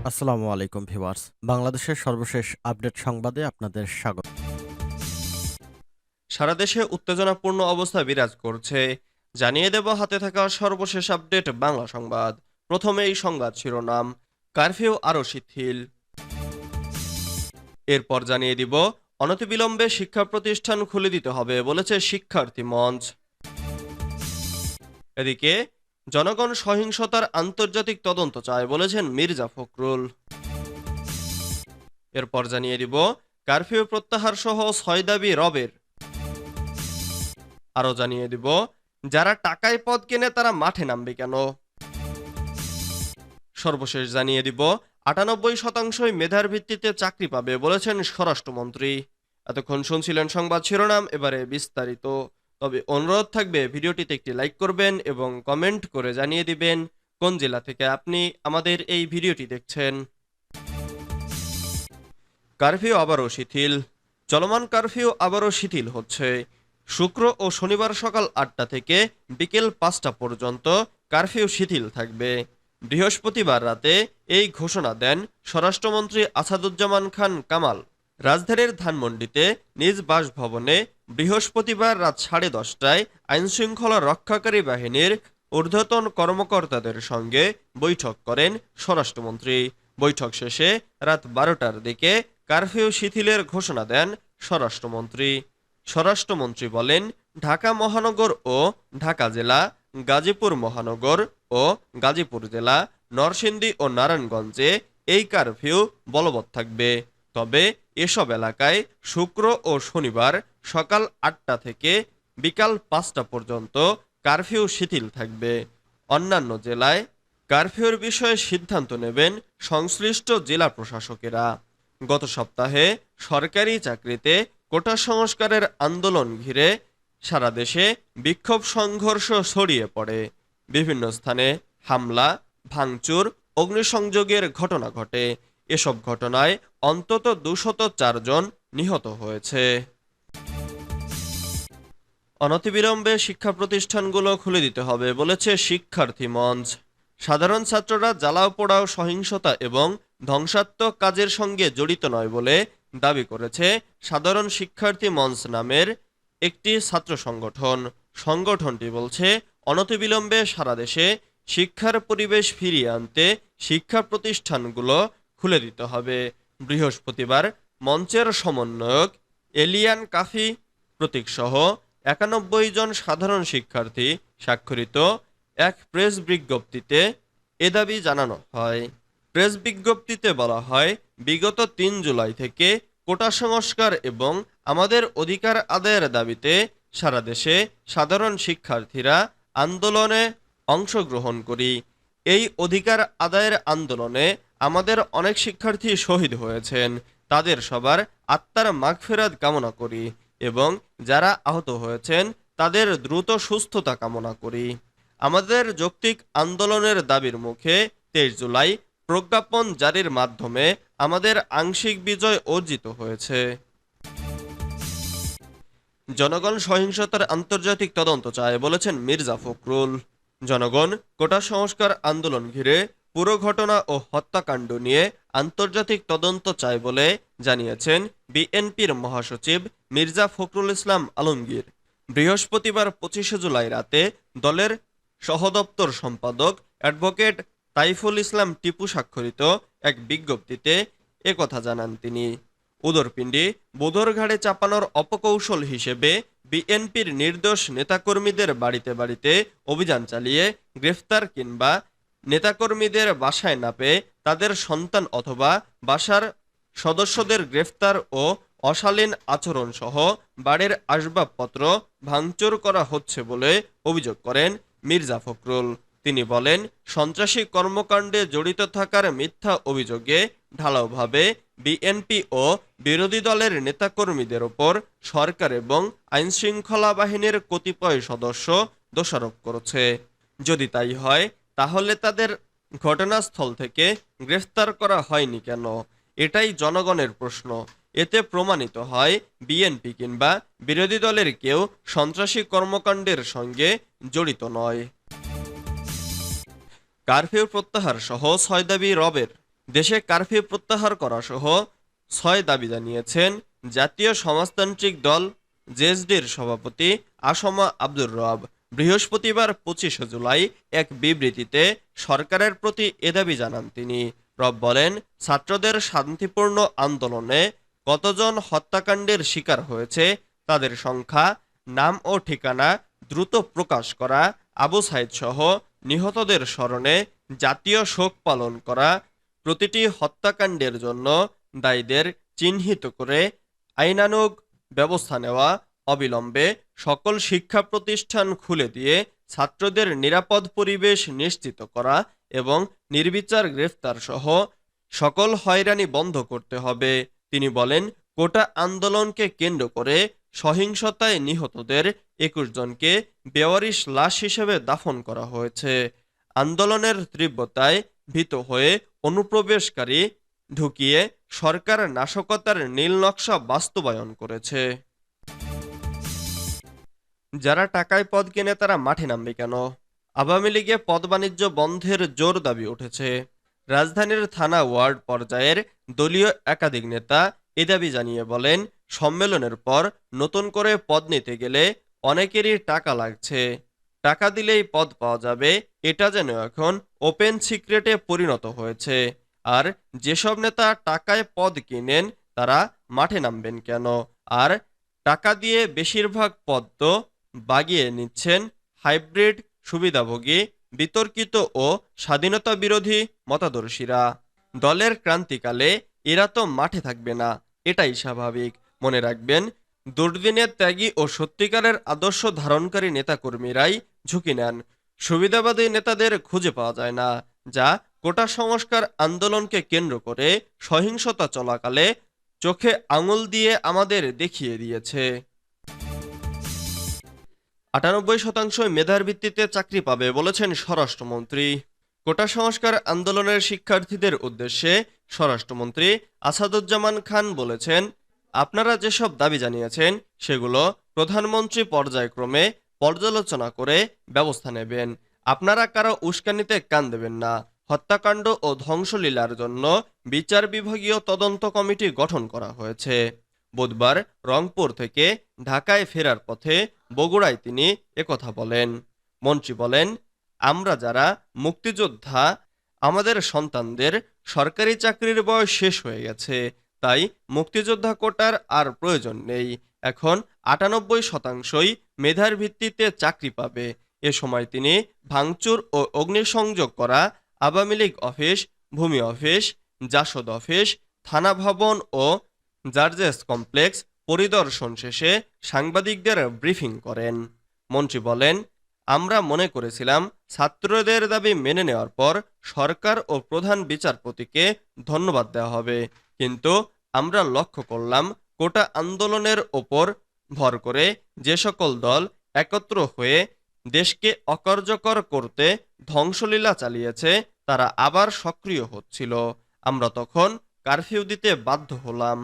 আসসালামু আলাইকুম ভিউয়ার্স। বাংলাদেশের সর্বশেষ আপডেট সংবাদে আপনাদের স্বাগত। সারা দেশে উত্তেজনাপূর্ণ অবস্থা বিরাজ করছে। জানিয়ে দেব হাতে থাকা সর্বশেষ আপডেট বাংলা সংবাদ। প্রথমে এই সংবাদ শিরোনাম, কারফিউ আরও শিথিল। এরপর জানিয়ে দিব অনতিবিলম্বে শিক্ষা প্রতিষ্ঠান খুলে দিতে হবে বলেছে শিক্ষার্থী মঞ্চ। এদিকে জনগণ সহিংসতার আন্তর্জাতিক তদন্ত চায় বলেছেন মির্জা ফখরুল। এরপর জানিয়ে দিব কারফিউ প্রত্যাহার সহ ৬ দাবি রবের। আরও জানিয়ে দিব যারা টাকায় পদ কেনে তারা মাঠে নামবে কেন। সর্বশেষ জানিয়ে দিব ৯৮% মেধার ভিত্তিতে চাকরি পাবে বলেছেন স্বরাষ্ট্রমন্ত্রী। এতক্ষণ শুনছিলেন সংবাদ শিরোনাম, এবারে বিস্তারিত। তবে অনুরোধ থাকবে ভিডিওটিতে একটি লাইক করবেন এবং কমেন্ট করে জানিয়ে দিবেন কোন জেলা থেকে আপনি আমাদের এই ভিডিওটি দেখছেন। কারফিউ আবারও শিথিল। চলমান কারফিউ আবারও শিথিল হচ্ছে। শুক্র ও শনিবার সকাল ৮টা থেকে বিকেল ৫টা পর্যন্ত কারফিউ শিথিল থাকবে। বৃহস্পতিবার রাতে এই ঘোষণা দেন স্বরাষ্ট্রমন্ত্রী আসাদুজ্জামান খান কামাল। রাজধানীর ধানমন্ডিতে নিজ বাসভবনে বৃহস্পতিবার রাত 10:30টায় আইনশৃঙ্খলা রক্ষাকারী বাহিনীর ঊর্ধ্বতন কর্মকর্তাদের সঙ্গে বৈঠক করেন স্বরাষ্ট্রমন্ত্রী। বৈঠক শেষে রাত 12টার দিকে কারফিউ শিথিলের ঘোষণা দেন স্বরাষ্ট্রমন্ত্রী। স্বরাষ্ট্রমন্ত্রী বলেন, ঢাকা মহানগর ও ঢাকা জেলা, গাজীপুর মহানগর ও গাজীপুর জেলা, নরসিংদী ও নারায়ণগঞ্জে এই কারফিউ বলবৎ থাকবে। তবে এসব এলাকায় শুক্র ও শনিবার সকাল ৮টা থেকে বিকাল ৫টা পর্যন্ত কারফিউ শিথিল থাকবে। অন্যান্য জেলায় কারফিউর বিষয়ে সিদ্ধান্ত নেবেন সংশ্লিষ্ট জেলা প্রশাসকেরা। গত সপ্তাহে সরকারি চাকরিতে কোটা সংস্কারের আন্দোলন ঘিরে সারা দেশে বিক্ষোভ সংঘর্ষ ছড়িয়ে পড়ে। বিভিন্ন স্থানে হামলা, ভাঙচুর, অগ্নিসংযোগের ঘটনা ঘটে। এসব ঘটনায় অন্তত ২০৪ জন নিহত হয়েছে। অনতিবিলম্বে শিক্ষা প্রতিষ্ঠানগুলো খুলে দিতে হবে বলেছে শিক্ষার্থী মঞ্চ। সাধারণ ছাত্ররা জ্বালাও পোড়াও, সহিংসতা এবং ধ্বংসাত্মক কাজের সঙ্গে জড়িত নয় বলে দাবি করেছে সাধারণ শিক্ষার্থী মঞ্চ নামের একটি ছাত্র সংগঠন। সংগঠনটি বলছে, অনতিবিলম্বে সারা দেশে শিক্ষার পরিবেশ ফিরিয়ে আনতে শিক্ষা প্রতিষ্ঠানগুলো খুলে দিতে হবে। বৃহস্পতিবার মঞ্চের সমন্বয়ক এলিয়ান কাফি প্রতীকসহ ৯১ জন সাধারণ শিক্ষার্থী স্বাক্ষরিত এক প্রেস বিজ্ঞপ্তিতে এ দাবি জানানো হয়। প্রেস বিজ্ঞপ্তিতে বলা হয়, বিগত ৩ জুলাই থেকে কোটা সংস্কার এবং আমাদের অধিকার আদায়ের দাবিতে সারা দেশে সাধারণ শিক্ষার্থীরা আন্দোলনে অংশগ্রহণ করি। এই অধিকার আদায়ের আন্দোলনে আমাদের অনেক শিক্ষার্থী শহীদ হয়েছেন। তাদের সবার আত্মার মাগফিরাত কামনা করি এবং যারা আহত হয়েছেন তাদের দ্রুত সুস্থতা কামনা করি। আমাদের যৌক্তিক আন্দোলনের দাবির মুখে ২৩ জুলাই প্রজ্ঞাপন জারির মাধ্যমে আমাদের আংশিক বিজয় অর্জিত হয়েছে। জনগণ সহিংসতার আন্তর্জাতিক তদন্ত চায় বলেছেন মির্জা ফখরুল। জনগণ কোটা সংস্কার আন্দোলন ঘিরে পুরো ঘটনা ও হত্যাকাণ্ড নিয়ে আন্তর্জাতিক তদন্ত চায় বলে জানিয়েছেন বিএনপির মহাসচিব মির্জা ফখরুল ইসলাম আলমগীর। বৃহস্পতিবার ২৫শে জুলাই রাতে দলের সহদপ্তর সম্পাদক অ্যাডভোকেট তাইফুল ইসলাম টিপু স্বাক্ষরিত এক বিজ্ঞপ্তিতে একথা জানান তিনি। উদরপিণ্ডি বোধরঘাড়ে চাপানোর অপকৌশল হিসেবে বিএনপির নির্দোষ নেতাকর্মীদের বাড়িতে বাড়িতে অভিযান চালিয়ে গ্রেফতার কিংবা নেতাকর্মীদের বাসায় না পেয়ে তাদের সন্তান অথবা বাসার সদস্যদের গ্রেফতার ও অশালীন আচরণ সহ বাড়ির আসবাবপত্র ভাঙচুর করা হচ্ছে বলে অভিযোগ করেন মির্জা ফখরুল। তিনি বলেন, সন্ত্রাসী কর্মকাণ্ডে জড়িত থাকার মিথ্যা অভিযোগে ঢালাওভাবে বিএনপি ও বিরোধী দলের নেতাকর্মীদের ওপর সরকার এবং আইনশৃঙ্খলা বাহিনীর কতিপয় সদস্য দোষারোপ করেছে। যদি তাই হয় তাহলে তাদের ঘটনাস্থল থেকে গ্রেফতার করা হয়নি কেন? এটাই জনগণের প্রশ্ন। এতে প্রমাণিত হয় বিএনপি কিংবা বিরোধী দলের কেউ সন্ত্রাসী কর্মকাণ্ডের সঙ্গে জড়িত নয়। কারফিউ প্রত্যাহার সহ ৬ দাবি রবের। দেশে কারফিউ প্রত্যাহার করা সহ ৬ দাবি জানিয়েছেন জাতীয় সমাজতান্ত্রিক দল জেএসডির সভাপতি আসমা আব্দুর রব। বৃহস্পতিবার ২৫ জুলাই এক বিবৃতিতে সরকারের প্রতি এ দাবি জানান তিনি। রব বলেন, ছাত্রদের শান্তিপূর্ণ আন্দোলনে কতজন হত্যাকাণ্ডের শিকার হয়েছে তাদের সংখ্যা, নাম ও ঠিকানা দ্রুত প্রকাশ করা, আবু সাইদ সহ নিহতদের স্মরণে জাতীয় শোক পালন করা, প্রতিটি হত্যাকাণ্ডের জন্য দায়ীদের চিহ্নিত করে আইনানুগ ব্যবস্থা নেওয়া, অবিলম্বে সকল শিক্ষা প্রতিষ্ঠান খুলে দিয়ে ছাত্রদের নিরাপদ পরিবেশ নিশ্চিত করা এবং নির্বিচার গ্রেফতার সহ সকল হয়রানি বন্ধ করতে হবে। তিনি বলেন, কোটা আন্দোলনকে কেন্দ্র করে সহিংসতায় নিহতদের ২১ জনকে বেওয়ারিশ লাশ হিসেবে দাফন করা হয়েছে। আন্দোলনের তীব্রতায় ভীত হয়ে অনুপ্রবেশকারী ঢুকিয়ে সরকার নাশকতার নীল নকশা বাস্তবায়ন করেছে। যারা টাকায় পদ কেনে তারা মাঠে নামবে কেন? আওয়ামী লীগে পদ বাণিজ্য বন্ধের জোর দাবি উঠেছে। রাজধানীর থানা ওয়ার্ড পর্যায়ের দলীয় একাধিক নেতা এ দাবি জানিয়ে বলেন, সম্মেলনের পর নতুন করে পদ নিতে গেলে অনেকেরই টাকা লাগছে। টাকা দিলেই পদ পাওয়া যাবে, এটা যেন এখন ওপেন সিক্রেটে পরিণত হয়েছে। আর যেসব নেতা টাকায় পদ কিনেন তারা মাঠে নামবেন কেন? আর টাকা দিয়ে বেশিরভাগ পদ তো বাগিয়ে নিচ্ছেন হাইব্রিড সুবিধাভোগী, বিতর্কিত ও স্বাধীনতা বিরোধী মতাদর্শীরা। দলের ক্রান্তিকালে এরা তো মাঠে থাকবে না, এটাই স্বাভাবিক। মনে রাখবেন, দুর্দিনের ত্যাগী ও সত্যিকারের আদর্শ ধারণকারী নেতাকর্মীরাই ঝুঁকি নেন। সুবিধাবাদী নেতাদের খুঁজে পাওয়া যায় না, যা কোটা সংস্কার আন্দোলনকে কেন্দ্র করে সহিংসতা চলাকালে চোখে আঙুল দিয়ে আমাদের দেখিয়ে দিয়েছে। ৯৮% মেধার ভিত্তিতে চাকরি পাবে বলেছেন স্বরাষ্ট্রমন্ত্রী। কোটা সংস্কার আন্দোলনের শিক্ষার্থীদের উদ্দেশ্যে স্বরাষ্ট্রমন্ত্রী আসাদুজ্জামান খান বলেছেন, আপনারা যেসব দাবি জানিয়েছেন সেগুলো প্রধানমন্ত্রী পর্যায়ক্রমে পর্যালোচনা করে ব্যবস্থা নেবেন। আপনারা কারো উস্কানিতে কান দেবেন না। হত্যাকাণ্ড ও ধ্বংসলীলার জন্য বিচার বিভাগীয় তদন্ত কমিটি গঠন করা হয়েছে। বুধবার রংপুর থেকে ঢাকায় ফেরার পথে বগুড়ায় তিনি একথা বলেন। মন্ত্রী বলেন, আমরা যারা মুক্তিযোদ্ধা, আমাদের সন্তানদের সরকারি চাকরির বয়স শেষ হয়ে গেছে, তাই মুক্তিযোদ্ধা কোটার আর প্রয়োজন নেই। এখন ৯৮%ই মেধার ভিত্তিতে চাকরি পাবে। এ সময় তিনি ভাঙচুর ও অগ্নিসংযোগ করা আওয়ামী লীগ অফিস, ভূমি অফিস, জাসদ অফিস, থানা ভবন ও জার্জেস কমপ্লেক্স পরিদর্শন শেষে সাংবাদিকদের ব্রিফিং করেন। মন্ত্রী বলেন, আমরা মনে করেছিলাম ছাত্রদের দাবি মেনে নেওয়ার পর সরকার ও প্রধান বিচারপতিকে ধন্যবাদ দেওয়া হবে, কিন্তু আমরা লক্ষ্য করলাম কোটা আন্দোলনের ওপর ভর করে যে সকল দল একত্র হয়ে দেশকে অকার্যকর করতে ধ্বংসলীলা চালিয়েছে তারা আবার সক্রিয় হচ্ছিল। আমরা তখন কারফিউ দিতে বাধ্য হলাম।